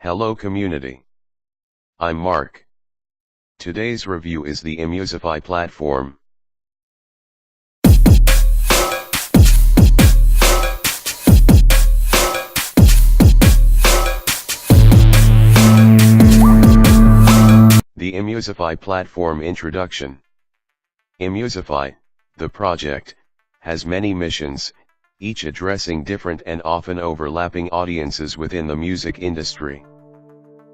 Hello community. I'm Mark. Today's review is the imusify platform. The imusify platform introduction. Imusify, the project, has many missions, each addressing different and often overlapping audiences within the music industry.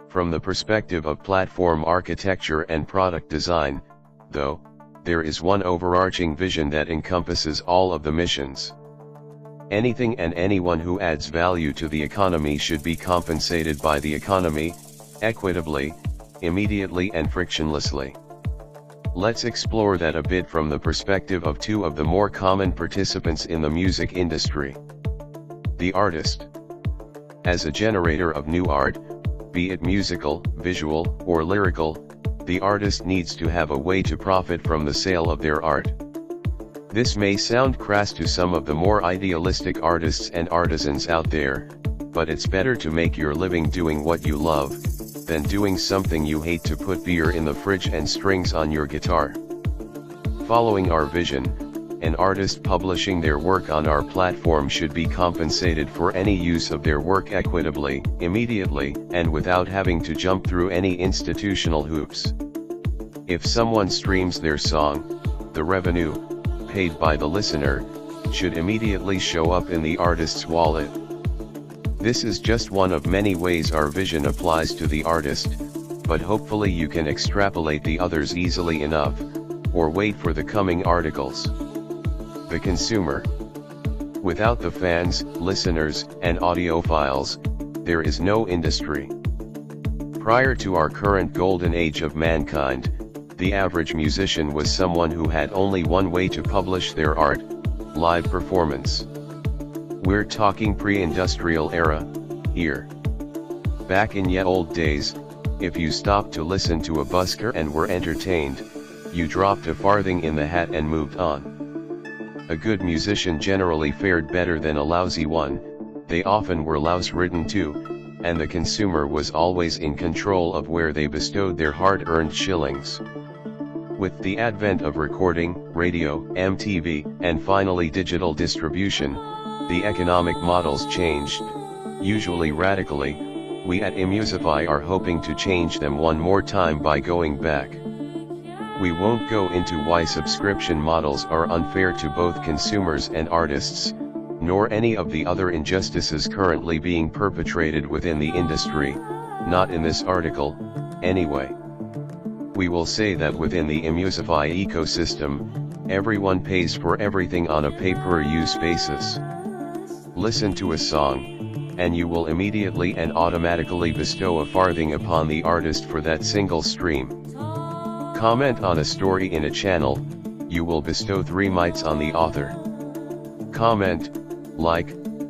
From the perspective of platform architecture and product design, though, there is one overarching vision that encompasses all of the missions. Anything and anyone who adds value to the economy should be compensated by the economy, equitably, immediately and frictionlessly. Let's explore that a bit from the perspective of two of the more common participants in the music industry. The artist. As a generator of new art, be it musical, visual, or lyrical, the artist needs to have a way to profit from the sale of their art. This may sound crass to some of the more idealistic artists and artisans out there, but it's better to make your living doing what you love, than doing something you hate to put beer in the fridge and strings on your guitar. Following our vision, an artist publishing their work on our platform should be compensated for any use of their work equitably, immediately, and without having to jump through any institutional hoops. If someone streams their song, the revenue, paid by the listener, should immediately show up in the artist's wallet. This is just one of many ways our vision applies to the artist, but hopefully you can extrapolate the others easily enough, or wait for the coming articles. The consumer. Without the fans, listeners, and audiophiles, there is no industry. Prior to our current golden age of mankind, the average musician was someone who had only one way to publish their art: live performance. We're talking pre-industrial era, here. Back in ye old days, if you stopped to listen to a busker and were entertained, you dropped a farthing in the hat and moved on. A good musician generally fared better than a lousy one, they often were louse-ridden too, and the consumer was always in control of where they bestowed their hard-earned shillings. With the advent of recording, radio, MTV, and finally digital distribution, the economic models changed, usually radically. We at imusify are hoping to change them one more time by going back. We won't go into why subscription models are unfair to both consumers and artists, nor any of the other injustices currently being perpetrated within the industry, not in this article, anyway. We will say that within the imusify ecosystem, everyone pays for everything on a pay-per-use basis. Listen to a song, and you will immediately and automatically bestow a farthing upon the artist for that single stream. Comment on a story in a channel, you will bestow 3 mites on the author. Comment, like,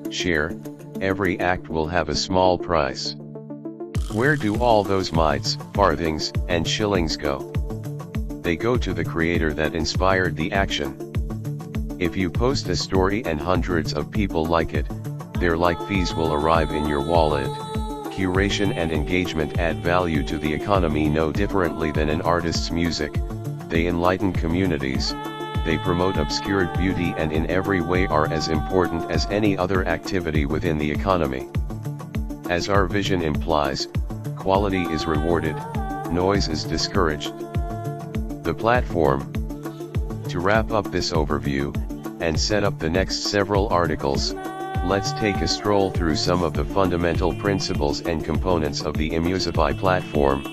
share, every act will have a small price. Where do all those mites, farthings, and shillings go? They go to the creator that inspired the action. If you post a story and hundreds of people like it, their like fees will arrive in your wallet. Curation and engagement add value to the economy no differently than an artist's music. They enlighten communities, they promote obscured beauty, and in every way are as important as any other activity within the economy. As our vision implies, quality is rewarded, noise is discouraged. The platform. To wrap up this overview, and set up the next several articles, let's take a stroll through some of the fundamental principles and components of the imusify platform.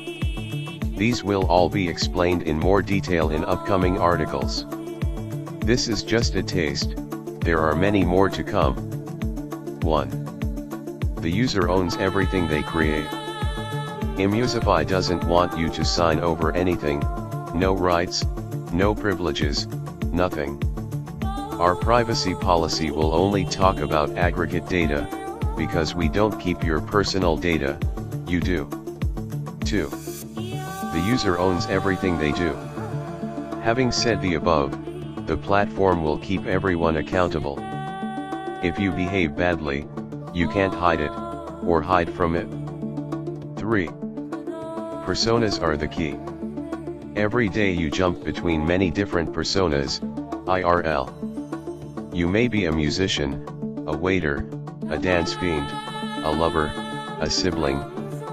These will all be explained in more detail in upcoming articles. This is just a taste, there are many more to come. 1. The user owns everything they create. Imusify doesn't want you to sign over anything, no rights, no privileges, nothing. Our privacy policy will only talk about aggregate data, because we don't keep your personal data, you do. 2. The user owns everything they do. Having said the above, the platform will keep everyone accountable. If you behave badly, you can't hide it, or hide from it. 3. Personas are the key. Every day you jump between many different personas, IRL. You may be a musician, a waiter, a dance fiend, a lover, a sibling,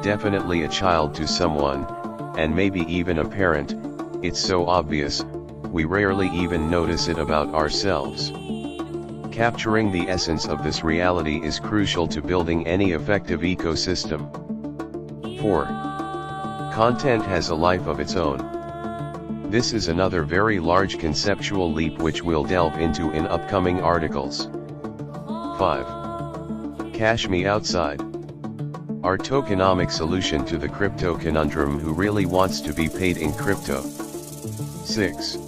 definitely a child to someone, and maybe even a parent. It's so obvious, we rarely even notice it about ourselves. Capturing the essence of this reality is crucial to building any effective ecosystem. 4. Content has a life of its own. This is another very large conceptual leap which we'll delve into in upcoming articles. 5. Cash me outside. Our tokenomic solution to the crypto conundrum: who really wants to be paid in crypto? 6.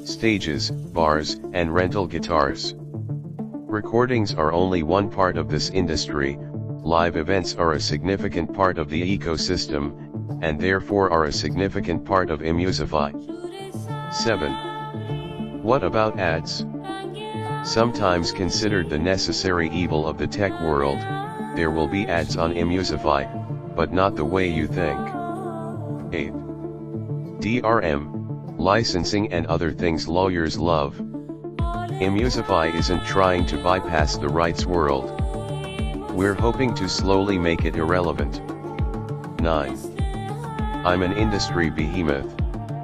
Stages, bars, and rental guitars. Recordings are only one part of this industry. Live events are a significant part of the ecosystem, and therefore are a significant part of imusify. 7. What about ads? Sometimes considered the necessary evil of the tech world, there will be ads on imusify, but not the way you think. 8. DRM, licensing and other things lawyers love. Imusify isn't trying to bypass the rights world. We're hoping to slowly make it irrelevant. 9. I'm an industry behemoth.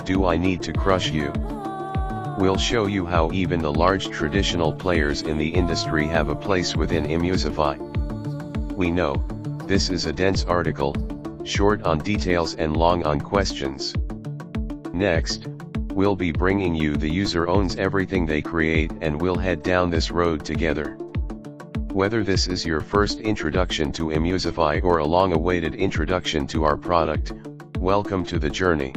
Do I need to crush you? We'll show you how even the large traditional players in the industry have a place within imusify. We know, this is a dense article, short on details and long on questions. Next, we'll be bringing you the user owns everything they create, and we'll head down this road together. Whether this is your first introduction to imusify or a long-awaited introduction to our product, welcome to the journey.